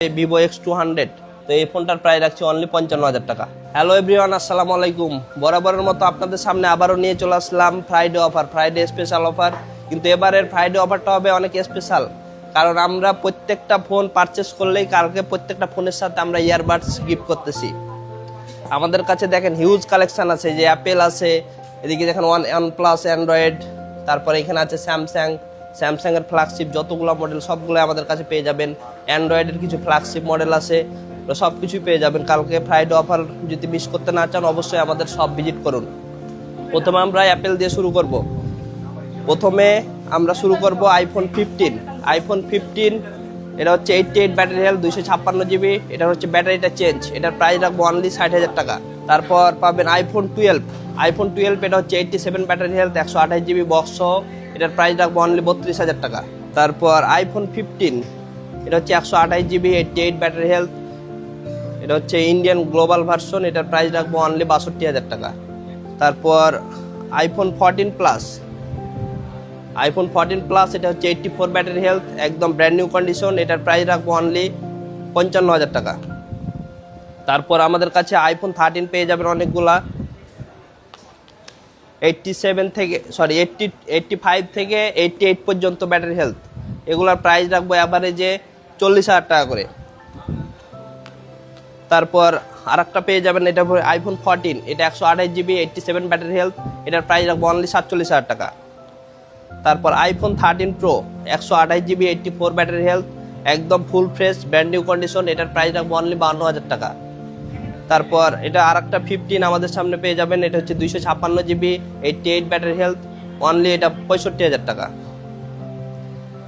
Vivo X200। তো এই ফোনটার প্রাইস রাখছি অনলি 55,000 টাকা। হ্যালো এভরিওয়ান, আসসালামু আলাইকুম। বরাবরের মতো আপনাদের সামনে আবারও নিয়ে চলে আসলাম Friday offer, Friday special offer. কিন্তু এবারের ফ্রাইডে অফারটা হবে অনেক স্পেশাল, কারণ আমরা প্রত্যেকটা ফোন পারচেস করলেই কালকে প্রত্যেকটা ফোনের সাথে আমরা ইয়ারবাডস গিফট করতেছি। আমাদের কাছে দেখেন হিউজ কালেকশন আছে, যে অ্যাপেল আছে, এদিকে দেখেন OnePlus অ্যান্ড্রয়েড, তারপরে এখানে আছে স্যামসাংয়ের ফ্ল্যাগশিপ যতগুলো মডেল সবগুলো আমাদের কাছে পেয়ে যাবেন। অ্যান্ড্রয়েডের কিছু ফ্ল্যাগশিপ মডেল আছে, তো সব কিছুই পেয়ে যাবেন। কালকে ফ্রাইডে অফার যদি মিস করতে না চান অবশ্যই আমাদের সব ভিজিট করুন। প্রথমে আমরা অ্যাপেল দিয়ে শুরু করব। প্রথমে আমরা শুরু করব iPhone 15। এটা হচ্ছে 88 ব্যাটারি হেলথ, 256 জিবি। এটা হচ্ছে ব্যাটারিটা চেঞ্জ, এটার প্রাইস রাখবো অনলি 60,000 টাকা। তারপর পাবেন iPhone 12। এটা হচ্ছে 87 ব্যাটারি হেলথ, 128 জিবি বক্স সহ। এটার প্রাইস রাখবো অনলি 32,000 টাকা। তারপর iPhone 15, এটা হচ্ছে 128 জিবি, 88 ব্যাটারি হেলথ। এটা হচ্ছে ইন্ডিয়ান গ্লোবাল ভার্সন, এটার প্রাইস রাখবো অনলি 62,000 টাকা। তারপর iPhone 14 প্লাস, এটা হচ্ছে 84 ব্যাটারি হেলথ, একদম ব্র্যান্ড নিউ কন্ডিশন। এটার প্রাইস রাখবো অনলি 55,000 টাকা। তারপর আমাদের কাছে iPhone 13 পেয়ে যাবেন অনেকগুলা, 85 থেকে 88 পর্যন্ত ব্যাটারি হেলথ। এগুলার প্রাইস রাখবো অ্যাভারেজে 40,000 টাকা করে। তারপর আরেকটা পেয়ে যাবেন, এটা iPhone 14, এটা 128 জিবি, 87 ব্যাটারি হেলথ। এটার প্রাইস রাখবো অনলি 47,000 টাকা। তারপর iPhone 13 Pro, 128 GB, 84 battery health, একদম full fresh brand new condition. এটার প্রাইস রাখবো অনলি 52,000 টাকা। তারপর এটা আরেকটা 15 আমাদের সামনে পেয়ে যাবেন, এটা হচ্ছে 256 জিবি, 88 ব্যাটারি হেলথ, অনলি এটা 65,000 টাকা।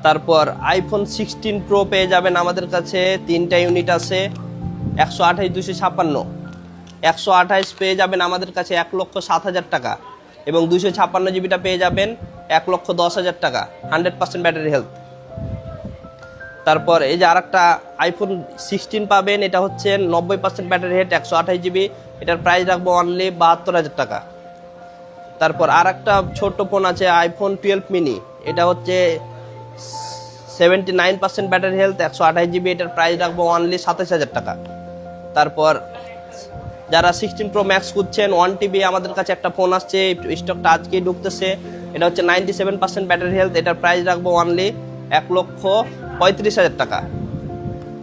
তারপর iPhone 16 Pro পেয়ে যাবেন আমাদের কাছে, 3টা ইউনিট আছে, 128, 256। 128 পেয়ে যাবেন আমাদের কাছে 1,07,000 টাকা, এবং 256 জিবিটা পেয়ে যাবেন 1,10,000 টাকা, 100% ব্যাটারি হেলথ। তারপর এই যে আরেকটা iPhone 16 পাবেন, এটা হচ্ছে 90% ব্যাটারি হেলথ, 128 জিবি। এটার প্রাইস রাখবো অনলি 72,000 টাকা। তারপর আরেকটা ছোট ফোন আছে iPhone 12 mini, এটা হচ্ছে 79% ব্যাটারি হেলথ, 128 জিবি। এটার প্রাইস রাখবো অনলি 27,000 টাকা। তারপর যারা 16 Pro Max খুঁজছেন, 1TB আমাদের কাছে একটা ফোন আসছে, স্টকটা আজকেই ঢুকতেছে। এটা হচ্ছে 97% ব্যাটারি হেলথ, এটার প্রাইস রাখবো অনলি 1,35,000 টাকা।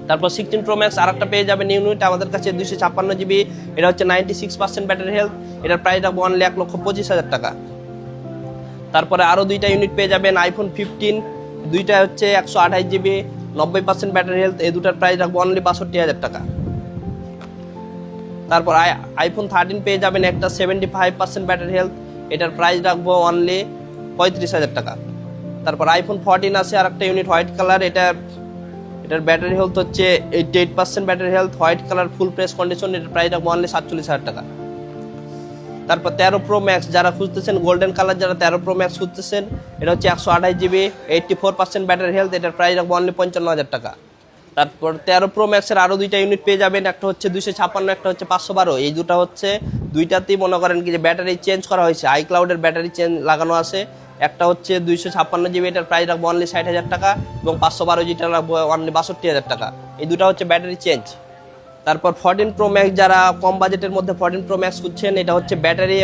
তারপর 16 Pro Max আরেকটা পেয়ে যাবেন ইউনিট আমাদের কাছে, 256 জিবি, এটা হচ্ছে 96% ব্যাটারি হেলথ, এটার প্রাইস রাখবো অনলি 1,25,000 টাকা। তারপরে আরও দুইটা ইউনিট পেয়ে যাবেন iPhone 15, দুইটা হচ্ছে 128 জিবি, 90% ব্যাটারি হেলথ, এই দুটার প্রাইস রাখবো অনলি 62,000 টাকা। তারপর iPhone 13 পেয়ে যাবেন একটা 75% ব্যাটারি হেলথ, এটার প্রাইস রাখবো অনলি 35,000 টাকা। তারপর iPhone 14 আছে আর একটা ইউনিট হোয়াইট কালার, এটার ব্যাটারি হেলথ হচ্ছে 88% ব্যাটারি হেলথ, হোয়াইট কালার ফুল প্রেস কন্ডিশন, এটার প্রাইস রাখবো অনলি 47,000 টাকা। তারপর 13 Pro Max যারা খুঁজতেছেন, গোল্ডেন কালার যারা 13 Pro Max খুঁজতেছেন, এটা হচ্ছে 128 জিবি, 84% ব্যাটারি হেলথ, এটার প্রাইস রাখবো অনলি 55,000 টাকা। তারপর 13 Pro Max এর আরও দুইটা ইউনিট পেয়ে যাবেন, একটা হচ্ছে 256, একটা হচ্ছে 512। এই দুটা হচ্ছে দুইটাতেই মনে করেন কি যে ব্যাটারি চেঞ্জ করা হয়েছে, iCloud-এর ব্যাটারি চেঞ্জ লাগানো আছে। একটা হচ্ছে 256 জিবি, এটার প্রাইস রাখবো অনলি 60,000 টাকা, এবং 512 জিবিটা রাখবো অনলি 62,000 টাকা। এই দুটা হচ্ছে ব্যাটারি চেঞ্জ। তারপর 14 Pro Max যারা কম বাজেটের মধ্যে 14 Pro Max খুঁজছেন, এটা হচ্ছে ব্যাটারি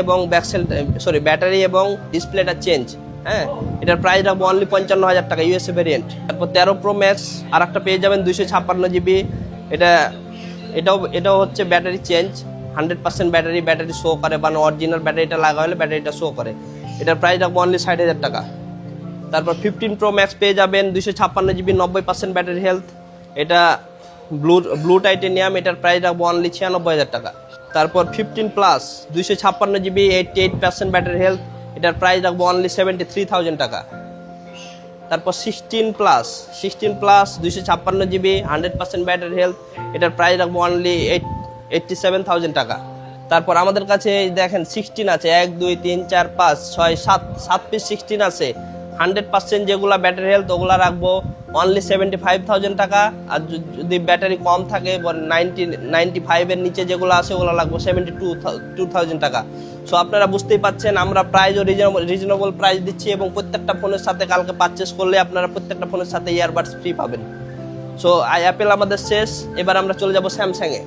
এবং ডিসপ্লেটা চেঞ্জ। হ্যাঁ, এটার প্রাইস রাখবো অনলি 55,000 টাকা, USA ভেরিয়েন্ট। তারপর 13 Pro Max আর একটা পেয়ে যাবেন 256 জিবি, এটাও হচ্ছে ব্যাটারি চেঞ্জ, 100% ব্যাটারি শো করে, মানে অরিজিনাল ব্যাটারিটা লাগা হলে ব্যাটারিটা শো করে। এটার প্রাইস রাখবো অনলি 60,000 টাকা। তারপর 15 Pro Max পেয়ে যাবেন 256 জিবি, 90% ব্যাটারি হেলথ, এটা ব্লু টাইটেনিয়াম, এটার প্রাইস রাখবো অনলি 96,000 টাকা। তারপর 15 প্লাস 256 জিবি, 88% ব্যাটারি হেলথ, এটার প্রাইস রাখবো অনলি 73,000 টাকা। তারপর 16 প্লাস 256 জিবি, 100% ব্যাটারি হেলথ, এটার প্রাইস রাখবো অনলি 87,000 টাকা। তারপর আমাদের কাছে দেখেন 16 আছে, 1 2 3 4 5 6 7 পিস 16 আছে, 100% যেগুলা ব্যাটারি হেলথ ওগুলা রাখবো অনলি 75,000 টাকা। আর যদি ব্যাটারি কম থাকে 95 এর নিচে যেগুলো আছে ওগুলো লাগবে 72,000 টাকা। সো আপনারা বুঝতেই পাচ্ছেন আমরা প্রাইসও রিজনেবল প্রাইস দিচ্ছি, এবং প্রত্যেকটা ফোনের সাথে কালকে পারচেস করলে আপনারা প্রত্যেকটা ফোনের সাথে ইয়ারবাডস ফ্রি পাবেন। সো অ্যাপেল আমাদের শেষ, এবার আমরা চলে যাব স্যামসাংয়ে।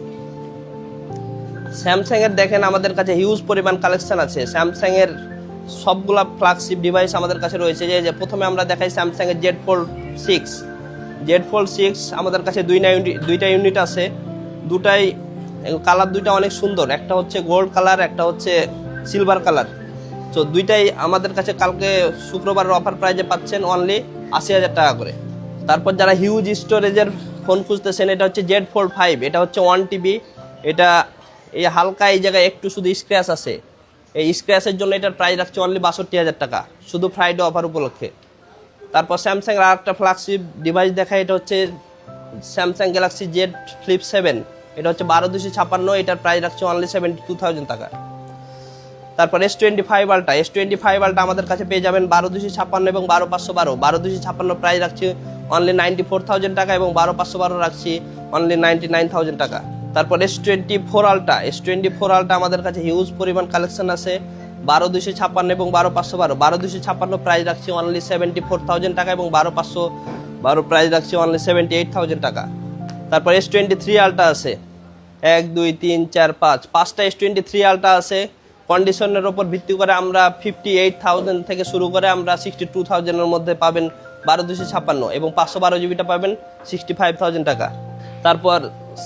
স্যামসাংয়ের দেখেন আমাদের কাছে হিউজ পরিমাণ কালেকশন আছে। স্যামসাংয়ের সবগুলা ফ্ল্যাগশিপ ডিভাইস আমাদের কাছে রয়েছে। যে প্রথমে আমরা দেখাই স্যামসাংয়ের Z Fold 6 আমাদের কাছে দুইটা ইউনিট আছে। দুটাই কালার দুইটা অনেক সুন্দর, একটা হচ্ছে গোল্ড কালার, একটা হচ্ছে সিলভার কালার। তো দুইটাই আমাদের কাছে কালকে শুক্রবারের অফার প্রাইজে পাচ্ছেন অনলি 80,000 টাকা করে। তারপর যারা হিউজ স্টোরেজের ফোন খুঁজতেছেন, এটা হচ্ছে Z Fold 5, এটা হচ্ছে 1 TB। এটা এই হালকা এই জায়গায় একটু শুধু স্ক্র্যাচ আছে, এই স্ক্র্যাচের জন্য এটার প্রাইস রাখছে অনলি 62,000 টাকা শুধু ফ্রাইডে অফার উপলক্ষে। তারপর স্যামসাংয়ের আর একটা ফ্ল্যাগশিপ ডিভাইস দেখায়, এটা হচ্ছে স্যামসাং গ্যালাক্সি Z Flip 7, এটা হচ্ছে 12,256, এটার প্রাইস রাখছে অনলি 72,000 টাকা। তারপর S25 Ultra আমাদের কাছে পেয়ে যাবেন 12,256 এবং 12,512। 12,256 প্রাইস রাখছি অনলি 94,000 টাকা এবং 12,512 রাখছি অনলি 99,000 টাকা। তারপর S24 Ultra আমাদের কাছে হিউজ পরিমাণ কালেকশন আছে। 12,256 এবং 12,512। 12,256 প্রাইস রাখছি অনলি 74,000 টাকা এবং 12,512 প্রাইস রাখছি অনলি 78,000 টাকা। তারপর S23 Ultra আছে, 1 2 3 4 5টা S23 Ultra আছে। কন্ডিশনের উপর ভিত্তি করে আমরা 58,000 থেকে শুরু করে আমরা 62,000 এর মধ্যে পাবেন 12,256 এবং 512 জিবিটা পাবেন 65,000 টাকা। তারপর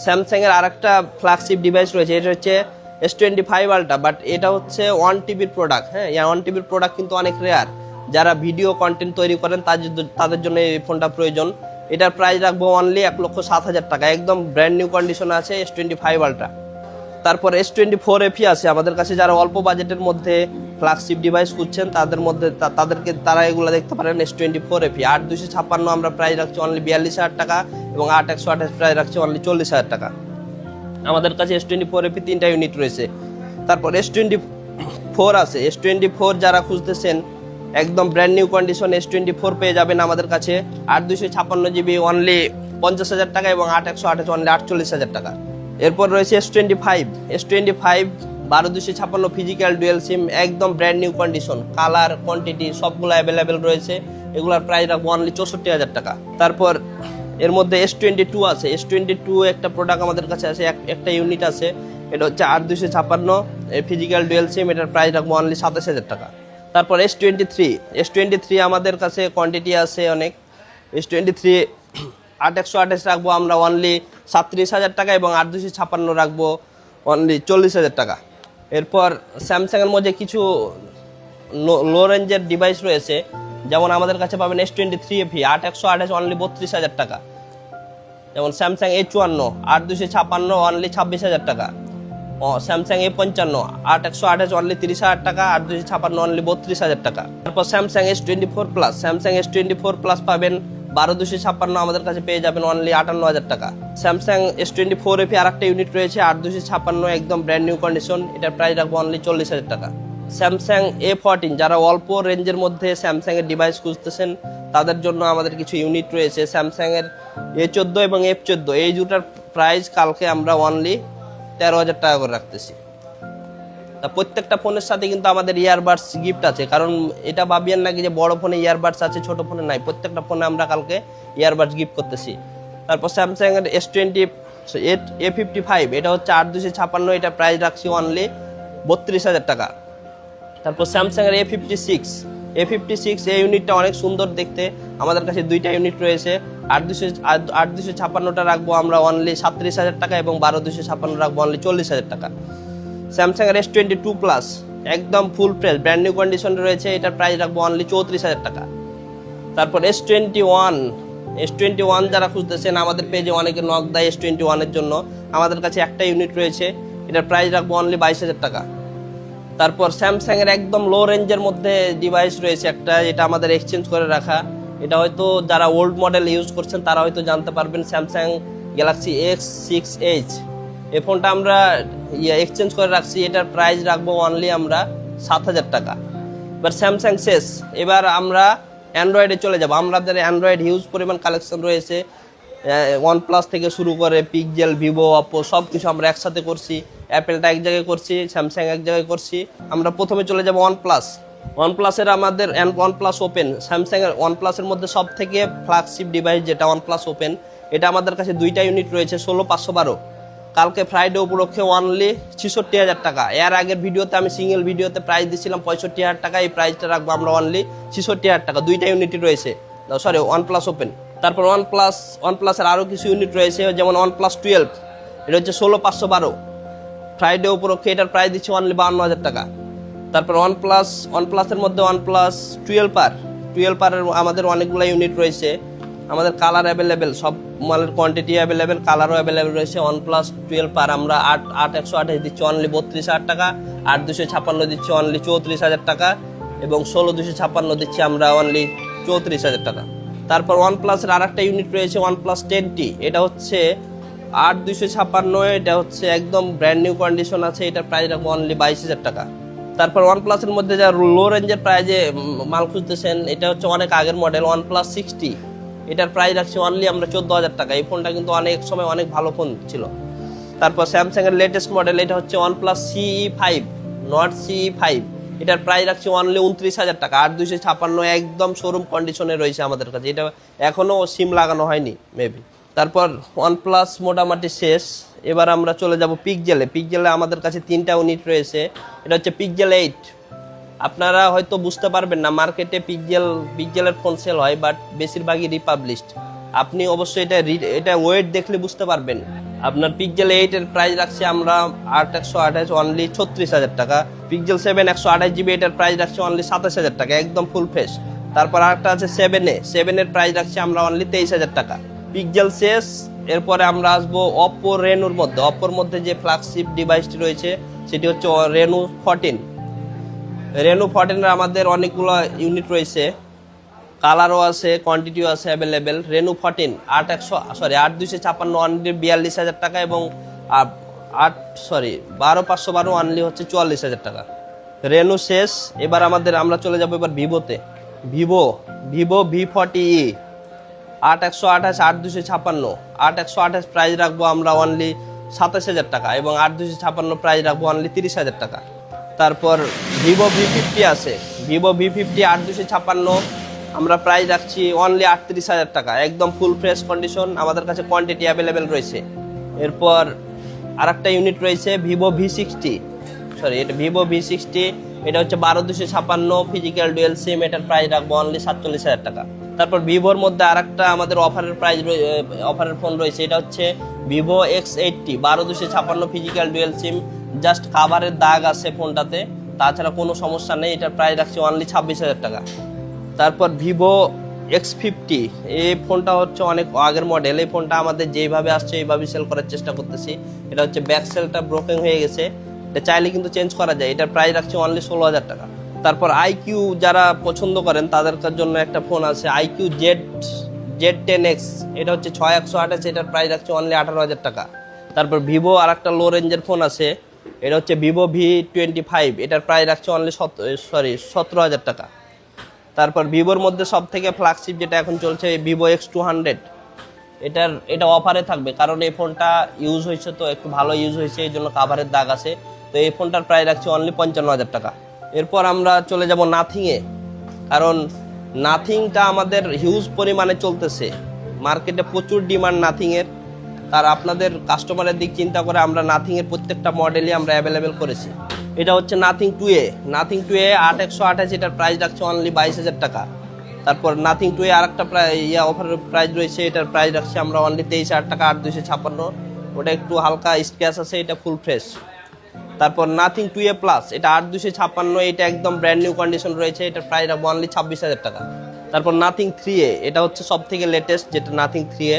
স্যামসাংয়ের আরেকটা ফ্ল্যাগশিপ ডিভাইস রয়েছে, এটা হচ্ছে S25 Ultra, বাট এটা হচ্ছে 1 TBর প্রোডাক্ট। হ্যাঁ, 1 TBর প্রোডাক্ট কিন্তু অনেক রেয়ার। যারা ভিডিও কন্টেন্ট তৈরি করেন তাদের জন্য এই ফোনটা প্রয়োজন। এটার প্রাইস রাখবো অনলি 1,07,000 টাকা, একদম ব্র্যান্ড নিউ কন্ডিশনে আছে S25 Ultra। তারপর S24 FE আছে আমাদের কাছে। যারা অল্প বাজেটের মধ্যে ফ্ল্যাগশিপ ডিভাইস খুঁজছেন তারা এগুলো দেখতে পারেন। S24 FE 8,256 আমরা প্রাইস রাখছি অনলি 42,000 টাকা এবং 8,128 প্রাইস রাখছি অনলি 40,000 টাকা। আমাদের কাছে S24 FE 3টা ইউনিট রয়েছে। তারপর S24 আছে। S24 যারা খুঁজতেছেন একদম ব্র্যান্ড নিউ কন্ডিশন S24 পেয়ে যাবেন আমাদের কাছে 8,256 জিবি অনলি 50,000 টাকা এবং 8,128 অনলি 48,000 টাকা। এরপর রয়েছে S25 12,256 ফিজিক্যাল ডুয়েল সিম, একদম brand new condition, colour quantity সবগুলো অ্যাভেলেবেল রয়েছে। এগুলোর প্রাইস রাখবো অনলি 64,000 টাকা। তারপর এর মধ্যে S22 আছে। S22 একটা প্রোডাক্ট আমাদের কাছে আছে, একটা ইউনিট আছে। এটা হচ্ছে 8,256 ফিজিক্যাল ডুয়েল সিম, এটার প্রাইস রাখবো অনলি 27,000 টাকা। তারপর S23 আমাদের কাছে কোয়ান্টিটি আছে অনেক। S23 8,128 রাখবো আমরা অনলি 37,000 টাকা এবং 8,256 রাখবো অনলি 40,000 টাকা। এরপর স্যামসাংয়ের মধ্যে কিছু লো রেঞ্জের ডিভাইস রয়েছে, যেমন আমাদের কাছে পাবেন S23 FE 8,128 অনলি 32,000 টাকা। যেমন স্যামসাং A54 8,256 অনলি 26,000 টাকা। স্যামসাং A55 8,128 অনলি 30,000 টাকা, 8,256 অনলি 32,000 টাকা। তারপর স্যামসাং S24 প্লাস পাবেন 12,256 আমাদের কাছে পেয়ে যাবেন অনলি 58,000 টাকা। স্যামসাং S24 FE আর একটা ইউনিট রয়েছে 8,256, একদম ব্র্যান্ড নিউ কন্ডিশন, এটার প্রাইস রাখবো অনলি 40,000 টাকা। স্যামসাং A14 যারা অল্প রেঞ্জের মধ্যে স্যামসাং এর ডিভাইস খুঁজতেছেন তাদের জন্য আমাদের কিছু ইউনিট রয়েছে। স্যামসাং এর A14 এবং F14 এই দুটার প্রাইস কালকে আমরা অনলি 13,000 টাকা করে রাখতেছি। তা প্রত্যেকটা ফোনের সাথে কিন্তু আমাদের ইয়ারবাডস গিফট আছে, কারণ এটা ভাবিয়েন নাকি যে বড় ফোনে ইয়ারবাডস আছে ছোট ফোনে নাই, প্রত্যেকটা ফোনে আমরা কালকে ইয়ারবাডস গিফট করতেছি। তারপর স্যামসাং এর A55 এটা হচ্ছে 8,256, এটা প্রাইস রাখছি অনলি 32,000 টাকা। তারপর স্যামসাং এর A56 এই ইউনিটটা অনেক সুন্দর দেখতে, আমাদের কাছে দুইটা ইউনিট রয়েছে। 8,256টা রাখবো আমরা অনলি 37,000 টাকা এবং 12,256 রাখবো অনলি 40,000 টাকা। স্যামসাং এর S22 প্লাস একদম ফুল ফ্রেশ ব্র্যান্ড নিউ কন্ডিশনে রয়েছে, এটার প্রাইস রাখবো অনলি 34,000 টাকা। তারপর S21 যারা খুঁজতেছেন আমাদের পেজে অনেকে নক দেয় S21 এর জন্য, আমাদের কাছে একটা ইউনিট রয়েছে, এটার প্রাইস রাখবো অনলি 22,000 টাকা। তারপর স্যামসাং এর একদম লো রেঞ্জের মধ্যে ডিভাইস রয়েছে একটা, এটা আমাদের এক্সচেঞ্জ করে রাখা। এটা হয়তো যারা ওল্ড মডেল ইউজ করছেন তারা হয়তো জানতে পারবেন, স্যামসাং গ্যালাক্সি X6H এই ফোনটা আমরা এক্সচেঞ্জ করে রাখছি, এটার প্রাইস রাখবো অনলি আমরা 7,000 টাকা। এবার স্যামসাং শেষ, এবার আমরা অ্যান্ড্রয়েডে চলে যাব। আমাদের অ্যান্ড্রয়েড হিউজ পরিমাণ কালেকশন রয়েছে, OnePlus থেকে শুরু করে পিক্সেল, ভিভো, অপো সব কিছু আমরা একসাথে করছি। অ্যাপেলটা এক জায়গায় করছি, স্যামসাং এক জায়গায় করছি। আমরা প্রথমে চলে যাব OnePlus-এর আমাদের OnePlus Open। স্যামসাং এর OnePlus-এর মধ্যে সব থেকে ফ্ল্যাগশিপ ডিভাইস যেটা OnePlus Open, এটা আমাদের কাছে দুইটা ইউনিট রয়েছে 16512। কালকে ফ্রাইডে উপলক্ষে অনলি 66,000 টাকা। এর আগের ভিডিওতে আমি সিঙ্গেল ভিডিওতে প্রাইস দিয়েছিলাম 65,000 টাকা, এই প্রাইসটা রাখবো আমরা অনলি 66,000 টাকা। দুইটা ইউনিটই রয়েছে, সরি OnePlus ওপেন। তারপর OnePlus-এর আরও কিছু ইউনিট রয়েছে, যেমন OnePlus 12, এটা হচ্ছে 16512। ফ্রাইডে উপলক্ষে এটার প্রাইস দিচ্ছি অনলি 52,000 টাকা। তারপর OnePlus-এর মধ্যে OnePlus 12 আমাদের অনেকগুলো ইউনিট রয়েছে, আমাদের কালার অ্যাভেলেবেল, সব মালের কোয়ান্টিটি অ্যাভেলেবেল, কালারও অ্যাভেলেবেল রয়েছে। OnePlus 12 আমরা 8/128 দিচ্ছি অনলি 32,000 টাকা, 8/256 দিচ্ছি অনলি 34,000 টাকা, এবং 16/256 দিচ্ছি আমরা অনলি 34,000 টাকা। তারপর OnePlus-এর আরেকটা ইউনিট রয়েছে OnePlus 10T, এটা হচ্ছে 8/256, এটা হচ্ছে একদম ব্র্যান্ড নিউ কন্ডিশন আছে, এটার প্রাইস রাখবো অনলি 22,000 টাকা। তারপর OnePlus-এর মধ্যে যা লো রেঞ্জের প্রাইজে মাল খুঁজতেছেন, এটা হচ্ছে অনেক আগের মডেল OnePlus 60, এটার প্রাইস রাখছি অনলি আমরা 14,000 টাকা। এই ফোনটা কিন্তু অনেক সময় অনেক ভালো ফোন ছিল। তারপর স্যামসাংয়ের লেটেস্ট মডেল, এটা হচ্ছে OnePlus CE5, নট CE5, এটার প্রাইস রাখছি অনলি 29,000 টাকা, 8/256, একদম শোরুম কন্ডিশনে রয়েছে আমাদের কাছে, এটা এখনও সিম লাগানো হয়নি মেবি। তারপর OnePlus মোটামুটি শেষ। এবার আমরা চলে যাব পিকজেলে আমাদের কাছে 3টা ইউনিট রয়েছে, এটা হচ্ছে পিকজেল 8। আপনারা হয়তো বুঝতে পারবেন না, মার্কেটে পিকজেলের ফোন সেল হয়, বাট বেশিরভাগই রিপাবলিশড। আপনি অবশ্যই এটা ওয়েট দেখলে বুঝতে পারবেন। আপনার পিকজেল 8 এর প্রাইস রাখছি আমরা 8/128 অনলি 36,000 টাকা। পিকজেল 7 128GB, এটার প্রাইস রাখছি অনলি 27,000 টাকা, একদম ফুল ফ্রেশ। তারপর আরেকটা আছে 7 এর প্রাইস রাখছি আমরা অনলি 23,000 টাকা। পিকজেল শেষ। এরপরে আমরা আসবো অপ্পো রেনুর মধ্যে। অপ্পোর মধ্যে যে ফ্ল্যাগশিপ ডিভাইসটি রয়েছে সেটি হচ্ছে রেনু 14। রেনু 14-এর আমাদের অনেকগুলো ইউনিট রয়েছে, কালারও আছে, কোয়ান্টিটিও আছে অ্যাভেলেবেল। রেনু 14 8/256 অনলি 42,000 টাকা, এবং 12/512 অনলি হচ্ছে 44,000 টাকা। রেনু শেষ। এবার আমরা চলে যাবো এবার ভিভোতে। ভিভো V40e 8/128 8/256, 8/128 প্রাইস রাখবো আমরা অনলি 27,000 টাকা, এবং 8/256 প্রাইস রাখবো অনলি 30,000 টাকা। তারপর ভিভো V50 আছে, ভিভো V50 8/256 আমরা প্রাইস রাখছি অনলি 38,000 টাকা, একদম ফুল ফ্রেশ কন্ডিশন, আমাদের কাছে কোয়ান্টিটি অ্যাভেলেবেল রয়েছে। এরপর আরেকটা ইউনিট রয়েছে ভিভো V60, এটা হচ্ছে 12/256 ফিজিক্যাল ডুয়েল সিম, এটার প্রাইস রাখবো অনলি 47,000 টাকা। তারপর ভিভোর মধ্যে আরেকটা আমাদের অফারের ফোন রয়েছে, এটা হচ্ছে ভিভো X80 12/256 ফিজিক্যাল ডুয়েল সিম, জাস্ট কাভারের দাগ আছে ফোনটাতে, তাছাড়া কোনো সমস্যা নেই, এটার প্রাইস রাখছি অনলি 26,000 টাকা। তারপর ভিভো X50, এই ফোনটা হচ্ছে অনেক আগের মডেল, এই ফোনটা আমাদের যেইভাবে আসছে এইভাবে সেল করার চেষ্টা করতেছি। এটা হচ্ছে ব্যাক সেলটা ব্রোকেন হয়ে গেছে, এটা চাইলে কিন্তু চেঞ্জ করা যায়, এটার প্রাইস রাখছি অনলি 16,000 টাকা। তারপর আইকিউ যারা পছন্দ করেন তাদের জন্য একটা ফোন আছে আইকিউ Z10X, এটা হচ্ছে 6/128, এটার প্রাইস রাখছে অনলি 18,000 টাকা। তারপর ভিভো আর একটা লো রেঞ্জের ফোন আছে, এটা হচ্ছে ভিভো V25, এটার প্রাইস রাখছে অনলি 17,000 টাকা। তারপর ভিভোর মধ্যে সব থেকে ফ্ল্যাগশিপ যেটা এখন চলছে ভিভো X200, এটা অফারে থাকবে, কারণ এই ফোনটা ইউজ হয়েছে, তো একটু ভালো ইউজ হয়েছে, এই জন্য কাভারের দাগ আছে, তো এই ফোনটার প্রাইস রাখছে অনলি 55,000 টাকা। এরপর আমরা চলে যাব নাথিংয়ে, কারণ নাথিংটা আমাদের হিউজ পরিমাণে চলতেছে, মার্কেটে প্রচুর ডিমান্ড নাথিংয়ের। তার আপনাদের কাস্টমারের দিক চিন্তা করে আমরা নাথিংয়ের প্রত্যেকটা মডেলই আমরা অ্যাভেলেবেল করেছি। এটা হচ্ছে নাথিং 2A 8/128, এটার প্রাইস রাখছে অনলি 22,000 টাকা। তারপর নাথিং 2A আরেকটা অফারের প্রাইস রয়েছে, এটার প্রাইস রাখছি আমরা অনলি 23,000 টাকা, 8/256, ওটা একটু হালকা স্ক্র্যাচ আছে, এটা ফুল ফ্রেশ। তারপর নাথিং 2A প্লাস, এটা 8/256, এটা একদম ব্র্যান্ড নিউ কন্ডিশন রয়েছে, এটার প্রাইস রাখবো অনলি 26,000 টাকা। তারপর নাথিং 3A, এটা হচ্ছে সব থেকে লেটেস্ট যেটা নাথিং 3A,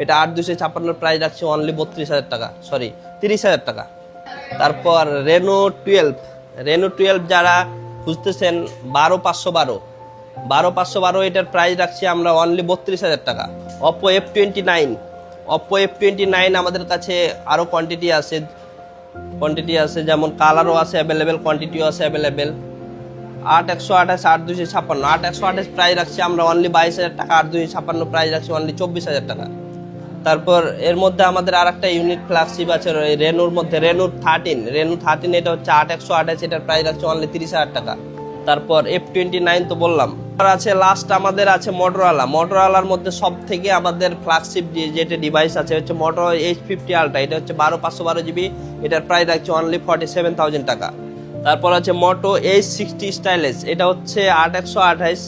এটা 8/256 প্রাইস রাখছে অনলি 30,000 টাকা। তারপর রেনো 12 যারা খুঁজতেছেন 12/512, এটার প্রাইস রাখছি আমরা অনলি 32,000 টাকা। অপ্পো F29 আমাদের কাছে আরও কোয়ান্টিটি আছে, যেমন কালারও আছে অ্যাভেলেবেল, কোয়ান্টিটিও আছে অ্যাভেলেবেল। 8/128 8/256, 8/128 প্রাইস রাখছি আমরা অনলি 22,000 টাকা, 8/256 প্রাইস রাখছি অনলি 24,000 টাকা। তারপর এর মধ্যে আমাদের আরেকটা ইউনিট ফ্ল্যাগশিপ আছে রেনুর মধ্যে, রেনু 13, এটা হচ্ছে 8/128, এটার প্রাইস রাখছে অনলি 30,000 টাকা। তারপর F29 তো বললাম, আর আছে লাস্ট আমাদের আছে মোটরোলার মধ্যে সব থেকে আমাদের ফ্ল্যাগশিপ যেটা ডিভাইস আছে হচ্ছে মোটো H50 আলট্রা। এটা হচ্ছে 12/512 GB। এটার প্রাইস রাখছে অনলি 47,000 টাকা। তারপর আছে মোটো H60 স্টাইলিশ। এটা হচ্ছে 8128।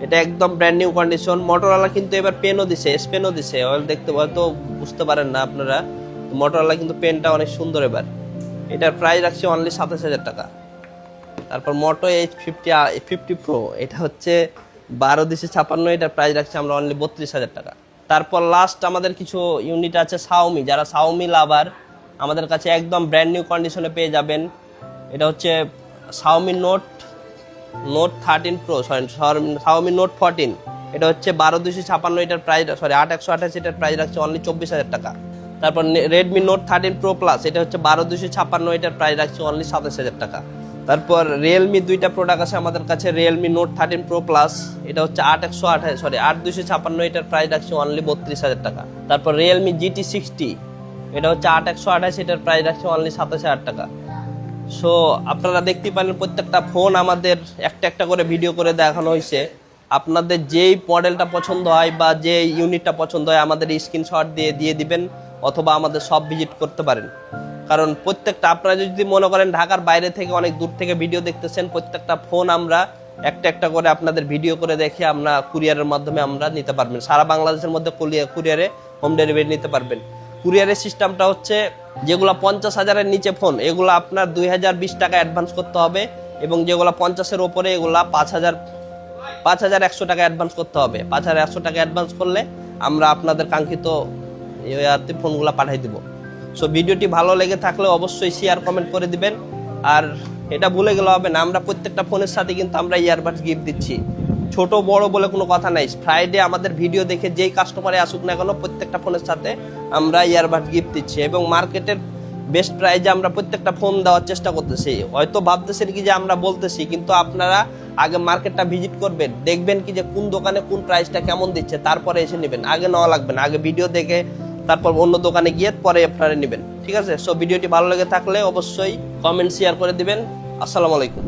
এটা একদম ব্র্যান্ড নিউ কন্ডিশন। মোটরোলা কিন্তু এবার পেনও দিছে, এস পেনও দিছে। দেখতে হয়তো বুঝতে পারেন না আপনারা, মোটরোলা কিন্তু পেনটা অনেক সুন্দর এবার। এটার প্রাইস রাখছে অনলি 27,000 টাকা। তারপর মোটো H50 প্রো। এটা হচ্ছে 12/256। এটার প্রাইস রাখছে আমরা অনলি 32,000 টাকা। তারপর লাস্ট আমাদের কিছু ইউনিট আছে শাওমি। যারা শাওমি লাভার আমাদের কাছে একদম ব্র্যান্ড নিউ কন্ডিশনে পেয়ে যাবেন। এটা হচ্ছে Xiaomi note 13 pro, Xiaomi note 14। এটা হচ্ছে 12/256। এটার প্রাইস 8128। এটার প্রাইস রাখছে অনলি 24,000 টাকা। তারপর রেডমি নোট 13 প্রো প্লাস। এটা হচ্ছে 12/256। এটার প্রাইস রাখছে অনলি 27,000 টাকা। তারপর রিয়েলমি দুইটা প্রোডাক্ট আছে আমাদের কাছে, রিয়েলমি নোট 13 প্রো প্লাস। এটা হচ্ছে 8/256। এটার প্রাইস রাখছে অনলি 32,000 টাকা। তারপর রিয়েলমি GT60। এটা হচ্ছে 8/128। এটার প্রাইস রাখছে অনলি 27,000 টাকা। সো আপনারা দেখতে পারেন প্রত্যেকটা ফোন আমাদের একটা একটা করে ভিডিও করে দেখানো হয়েছে। আপনাদের যেই মডেলটা পছন্দ হয় বা যে ইউনিটটা পছন্দ হয় আমাদের স্ক্রিনশট দিয়ে দিবেন, অথবা আমাদের সব ভিজিট করতে পারেন। কারণ প্রত্যেকটা আপনারা যদি মনে করেন ঢাকার বাইরে থেকে অনেক দূর থেকে ভিডিও দেখতেছেন, প্রত্যেকটা ফোন আমরা একটা একটা করে আপনাদের ভিডিও করে দেখে আমরা কুরিয়ারের মাধ্যমে আমরা নিতে পারবেন। সারা বাংলাদেশের মধ্যে কুরিয়ারে হোম ডেলিভারি নিতে পারবেন। কুরিয়ারের সিস্টেমটা হচ্ছে যেগুলো 50,000-এর নিচে ফোন এগুলো আপনার 2020 টাকা অ্যাডভান্স করতে হবে, এবং যেগুলো 50-এর ওপরে এগুলা 5,100 টাকা অ্যাডভান্স করতে হবে। 5,100 টাকা অ্যাডভান্স করলে আমরা আপনাদের কাঙ্ক্ষিত ফোনগুলো পাঠিয়ে দিব। সো ভিডিওটি ভালো লেগে থাকলে অবশ্যই শেয়ার কমেন্ট করে দিবেন। আর এটা ভুলে গেলে হবে না, আমরা প্রত্যেকটা ফোনের সাথে কিন্তু আমরা ইয়ারবাডস গিফট দিচ্ছি। ছোট বড় বলে কোনো কথা নাই। ফ্রাইডে আমাদের ভিডিও দেখে যেই কাস্টমারে আসুক না কেন প্রত্যেকটা ফোনের সাথে আমরা ইয়ারবাডস গিফট দিচ্ছি, এবং মার্কেটের বেস্ট প্রাইজে আমরা প্রত্যেকটা ফোন দেওয়ার চেষ্টা করতেছি। হয়তো ভাবতেছেন কি যে আমরা বলতেছি, কিন্তু আপনারা আগে মার্কেটটা ভিজিট করবেন, দেখবেন কি যে কোন দোকানে কোন প্রাইসটা কেমন দিচ্ছে, তারপরে এসে নেবেন। আগে নেওয়া লাগবে না, আগে ভিডিও দেখে তারপর অন্য দোকানে গিয়ে পরে আপনারা নেবেন। ঠিক আছে? সো ভিডিওটি ভালো লেগে থাকলে অবশ্যই কমেন্ট শেয়ার করে দিবেন। আসসালামু আলাইকুম।